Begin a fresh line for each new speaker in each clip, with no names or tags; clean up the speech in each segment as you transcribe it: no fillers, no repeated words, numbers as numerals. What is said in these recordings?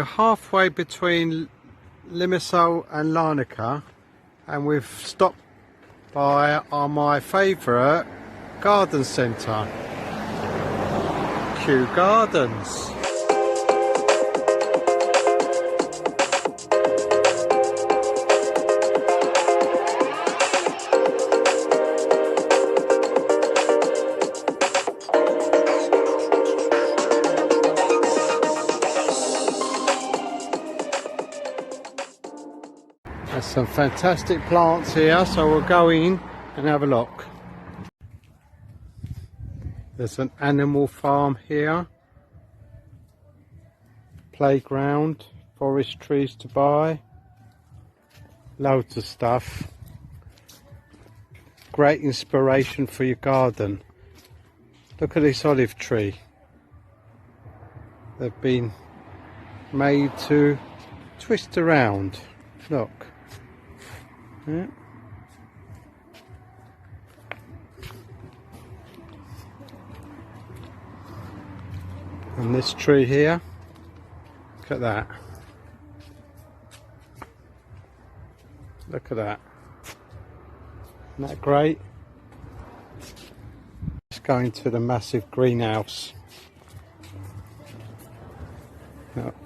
we're halfway between Limassol and Larnaca, and we've stopped by my favourite garden centre, Kew Gardens. There's some fantastic plants here, so we'll go in and have a look. There's an animal farm here, playground, forest trees to buy, loads of stuff. Great inspiration for your garden. Look at this olive tree. They've been made to twist around. Look. Yeah. And this tree here, look at that. Look at that. Isn't that great? Let's go into the massive greenhouse. Look.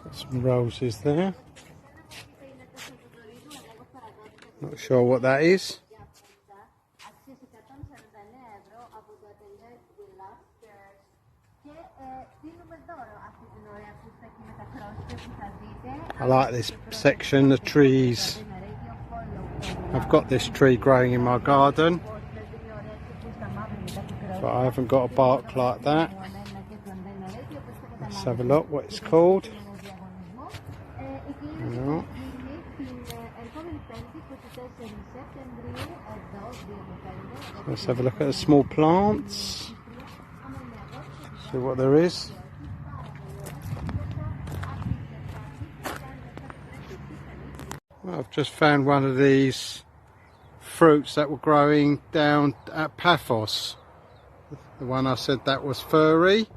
Got some roses there. Not sure what that is. I like this section, the trees. I've got this tree growing in my garden, but I haven't got a bark like that. Let's have a look what it's called. No. Let's have a look at the small plants, see what there is. Well, I've just found one of these fruits that were growing down at Paphos. The one I said that was furry.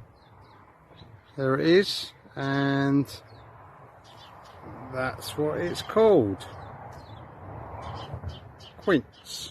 There it is, and that's what it's called. Quince.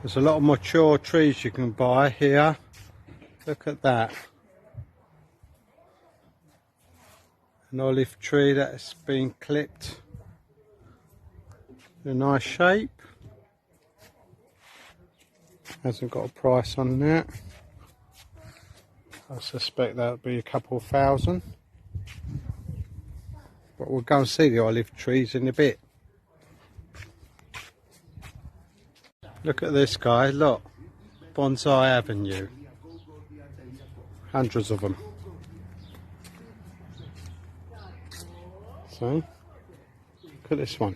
There's a lot of mature trees you can buy here. Look at that. An olive tree that's been clipped in a nice shape. Hasn't got a price on that. I suspect that'll be a couple of thousand. But we'll go and see the olive trees in a bit. Look at this guy, look, Bonsai Avenue, hundreds of them. So, look at this one.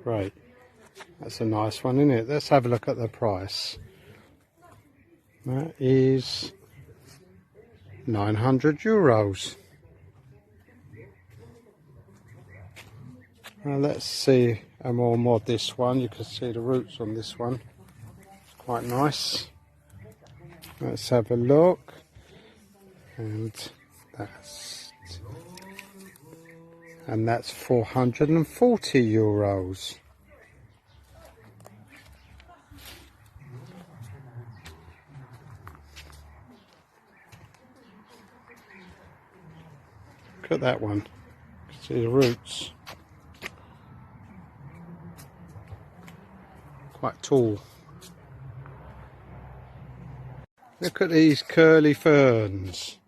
Great, that's a nice one, isn't it? Let's have a look at the price. That is €900. Now let's see a more this one. You can see the roots on this one. It's quite nice. Let's have a look. And that's €440. Look at that one. You can see the roots. Quite tall. Look at these curly ferns.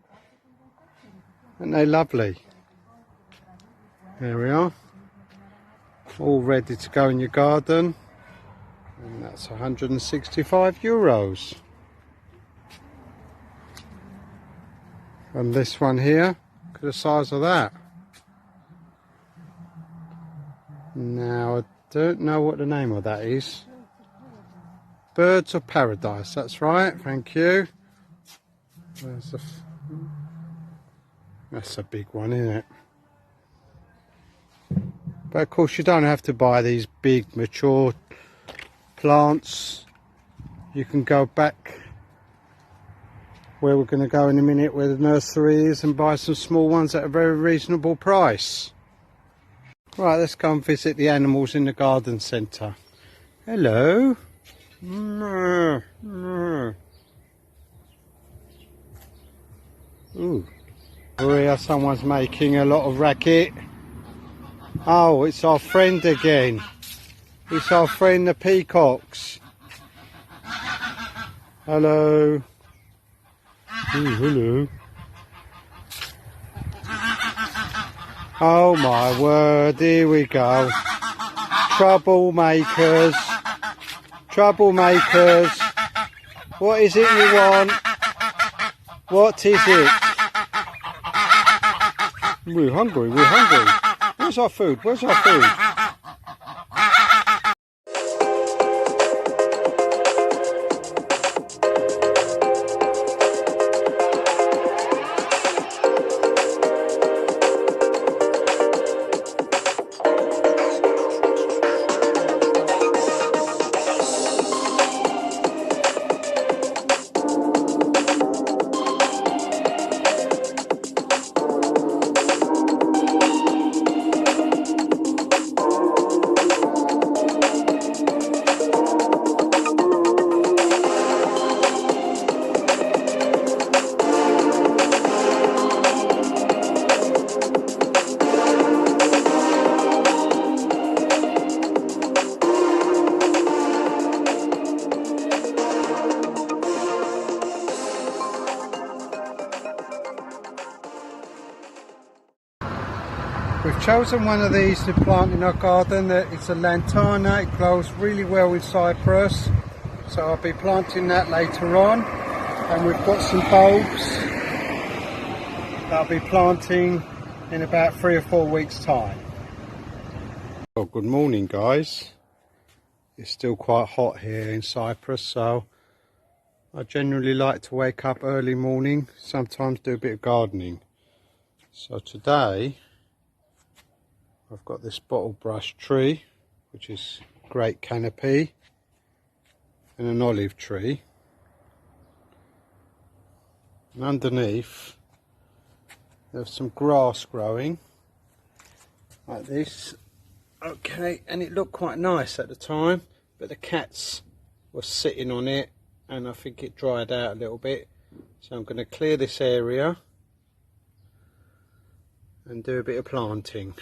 Aren't they lovely? There we are. All ready to go in your garden. And that's €165. And this one here, look at the size of that. Now I don't know what the name of that is. Birds of Paradise, that's right, thank you. There's that's a big one, isn't it? But of course you don't have to buy these big mature plants. You can go back where we're going to go in a minute, where the nursery is, and buy some small ones at a very reasonable price. Right, let's go and visit the animals in the garden centre. Hello. Ooh. Here someone's making a lot of racket. Oh, it's our friend again. It's our friend the peacocks. Hello. Ooh, hello. Oh my word, here we go. Troublemakers. Troublemakers. What is it you want? What is it? We're hungry, we're hungry. Where's our food? Where's our food? We've chosen one of these to plant in our garden. It's a lantana. It grows really well in Cyprus, so I'll be planting that later on. And we've got some bulbs that I'll be planting in about 3 or 4 weeks' time. Well, good morning guys. It's still quite hot here in Cyprus, so I generally like to wake up early morning, sometimes do a bit of gardening. So today I've got this bottle brush tree, which is great canopy, and an olive tree. And underneath there's some grass growing like this. Okay, and it looked quite nice at the time, but the cats were sitting on it and I think it dried out a little bit. So I'm going to clear this area and do a bit of planting.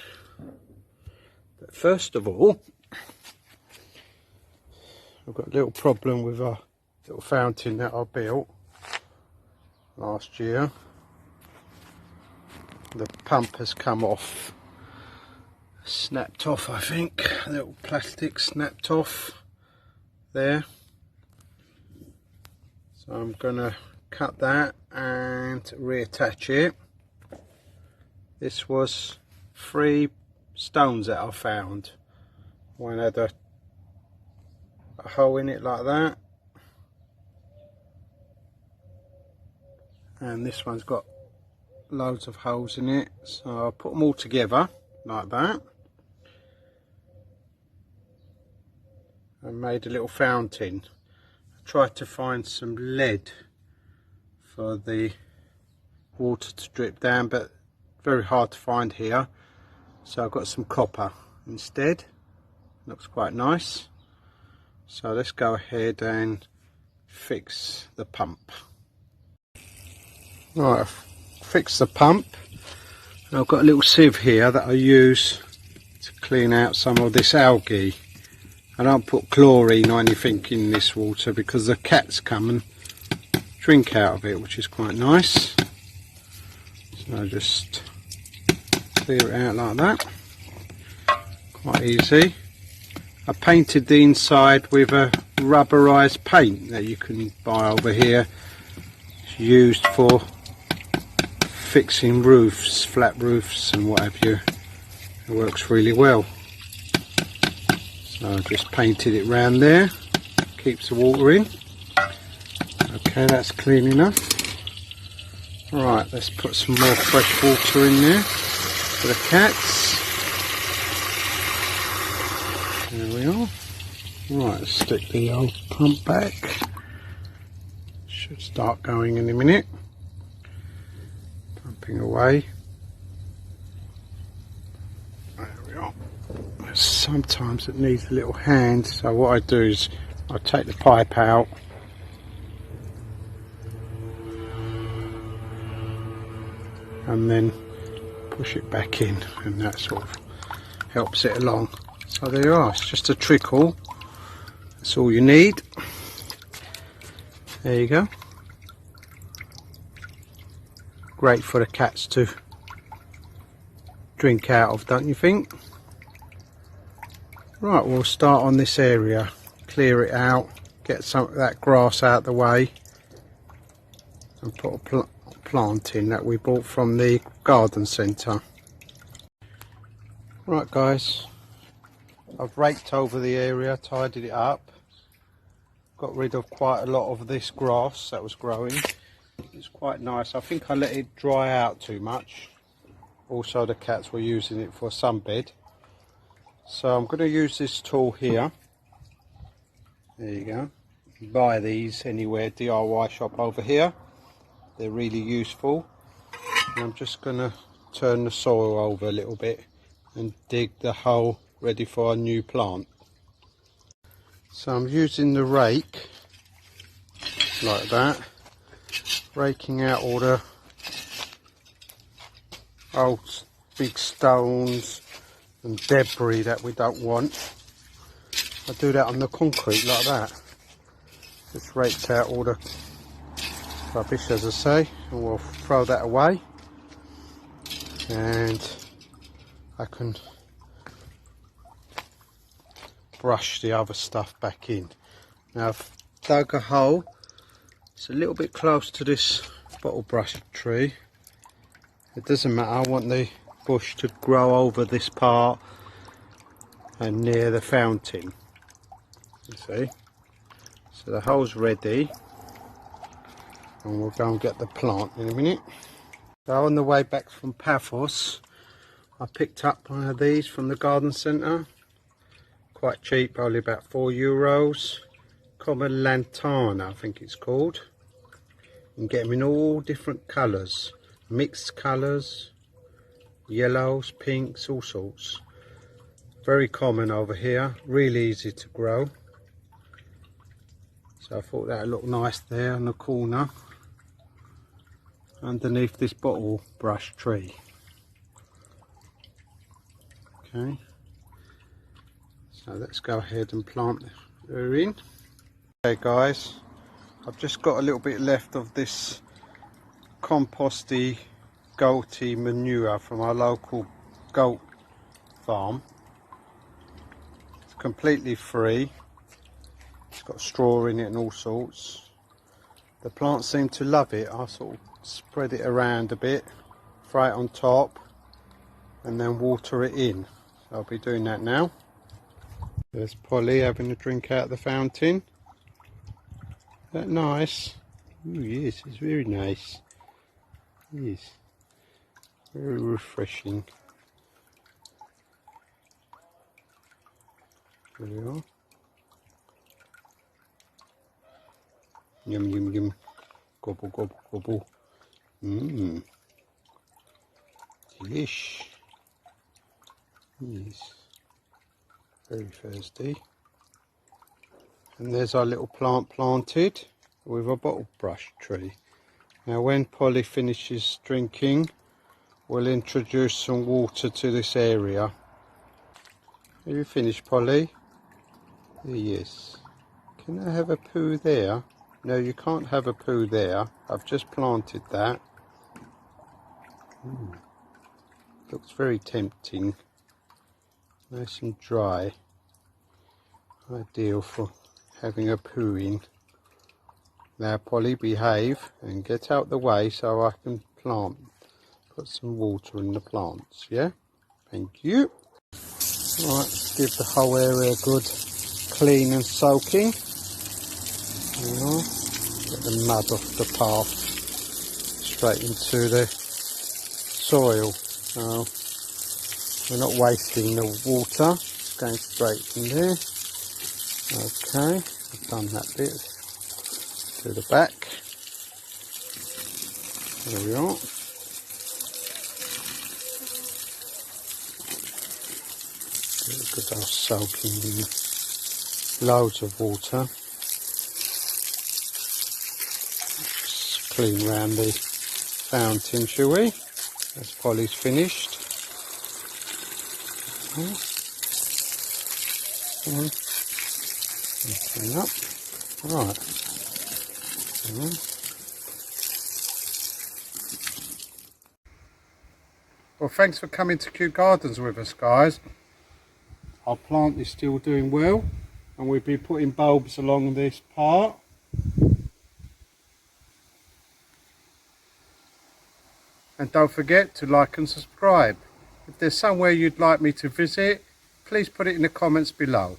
But first of all, I've got a little problem with a little fountain that I built last year. The pump has come off, snapped off, I think. A little plastic snapped off there. So I'm going to cut that and reattach it. This was 3 stones that I found. One had a hole in it like that, and this one's got loads of holes in it, so I put them all together like that and made a little fountain. I tried to find some lead for the water to drip down, but very hard to find here. So I've got some copper instead. Looks quite nice. So let's go ahead and fix the pump. Right, I've fixed the pump. I've got a little sieve here that I use to clean out some of this algae. I don't put chlorine or anything in this water because the cats come and drink out of it, which is quite nice. So I just clear it out like that, quite easy. I painted the inside with a rubberized paint that you can buy over here. It's used for fixing roofs, flat roofs and what have you. It works really well. So I just painted it round there, keeps the water in. Okay, that's clean enough. Right, let's put some more fresh water in there for the cats. There we are. Right, let's stick the old pump back. Should start going in a minute. Pumping away. There we are. Sometimes it needs a little hand, so what I do is I take the pipe out. And then push it back in, and that sort of helps it along. So there you are, it's just a trickle. That's all you need. There you go. Great for the cats to drink out of, don't you think? Right, we'll start on this area, clear it out, get some of that grass out of the way, and put a plant in that we bought from the garden centre. Right guys, I've raked over the area, tidied it up, got rid of quite a lot of this grass that was growing. It's quite nice. I think I let it dry out too much. Also the cats were using it for a sunbed. So I'm going to use this tool here. There you go. You can buy these anywhere, DIY shop over here. They're really useful. And I'm just going to turn the soil over a little bit and dig the hole ready for a new plant. So I'm using the rake like that, raking out all the old big stones and debris that we don't want. I do that on the concrete like that. Just raked out all the rubbish, as I say, and we'll throw that away, and I can brush the other stuff back in. Now I've dug a hole. It's a little bit close to this bottle brush tree. It doesn't matter, I want the bush to grow over this part and near the fountain. You see? So the hole's ready, and we'll go and get the plant in a minute. So on the way back from Paphos, I picked up one of these from the garden centre. Quite cheap, only about €4. Common lantana, I think it's called. You can get them in all different colours, mixed colours, yellows, pinks, all sorts. Very common over here, really easy to grow. So I thought that would look nice there in the corner underneath this bottle brush tree. Okay, so let's go ahead and plant her in. Okay guys, I've just got a little bit left of this composty goaty manure from our local goat farm. It's completely free. It's got straw in it and all sorts. The plants seem to love it. I sort of spread it around a bit, throw it on top, and then water it in. So I'll be doing that now. There's Polly having a drink out of the fountain. Is that nice? Oh yes, it's very nice. Yes, very refreshing. There we are. Yum yum yum. Gobble gobble gobble. Mmm. Delish. Yes. Very thirsty. And there's our little plant planted with a bottle brush tree. Now when Polly finishes drinking, we'll introduce some water to this area. Are you finished, Polly? Yes. Can I have a poo there? No, you can't have a poo there. I've just planted that. Looks very tempting. Nice and dry. Ideal for having a poo in. Now Polly, behave and get out the way so I can plant put some water in the plants, yeah? Thank you. Right, give the whole area a good clean and soaking. Get the mud off the path straight into the soil. So we're not wasting the water, it's going straight in there. Okay, I've done that bit to the back. There we are. Good old soaking in loads of water. Just clean round the fountain, shall we? As Polly's finished. Clean up. Right. Well, thanks for coming to Kew Gardens with us, guys. Our plant is still doing well, and we'll be putting bulbs along this part. And don't forget to like and subscribe. If there's somewhere you'd like me to visit, please put it in the comments below.